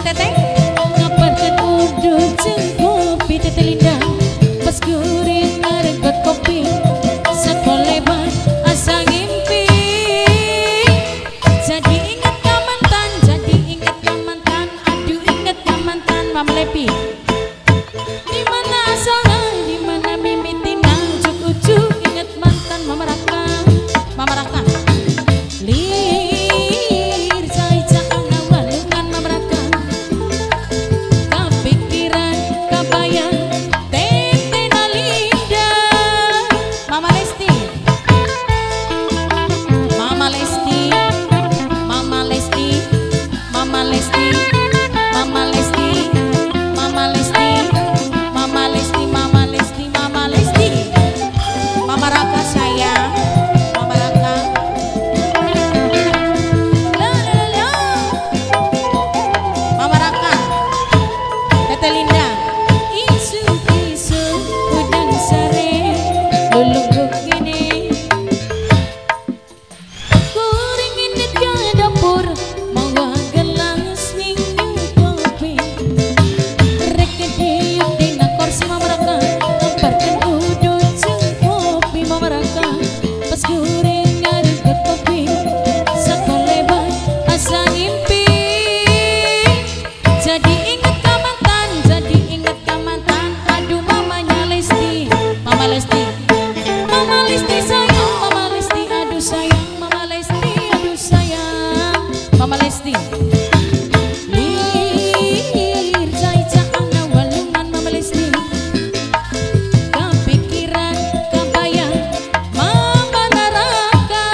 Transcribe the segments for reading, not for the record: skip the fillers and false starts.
Teteh ngabarkan udah kopi Teteh Linda pas guring ngaregot kopi sekoleban asa ngimpi jadi inget ka mantan aduh inget ka mantan Mama Lepi dimana asalnya dimana mimitina ujuk-ujuk inget mantan Mama Raka lir caca ana walungan Mama Raka kepikiran kabayang Teteh Linda Mama Lesti Mama Lesti Mama Lesti Mama Lesti Mama Lesti Mama Lesti Mama Lesti Mama Lesti Mama Lesti Mama Raka sayang Mama Raka la la la Mama Raka Teteh Linda isu udang sare lulungguk gini kuring indet ke dapur mawa gelas minum kopi rek diuk dina kursi Mama Raka ngabarkan udut jeung kopi Mama Raka pas guring ngareget kopi sakoleban asa ngimpi jadi inget ka mantan aduh mamanya Lesti Mama Lesti Mama Lesti sayang Mama Lesti aduh sayang Mama Lesti aduh sayang Mama Lesti lir caca ana walungan Mama Lesti kepikiran kabayang Mama Naraka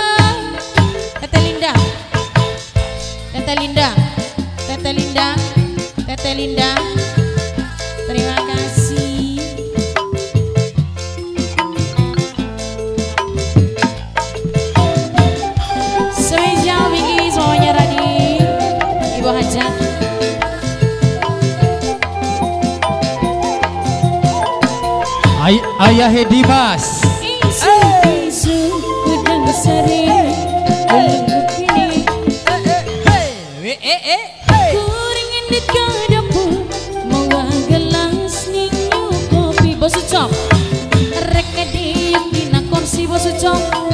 Teteh Linda Teteh Linda Teteh Linda Teteh Linda terima kasih spesial Wiki semuanya Radi Ibu Hajat Ayah Dimas. isu udang sari lulungguk gini kuring indet ke dapur mawa gelas minum kopi Bos Ucok rek diuk dina kursi Bos Ucok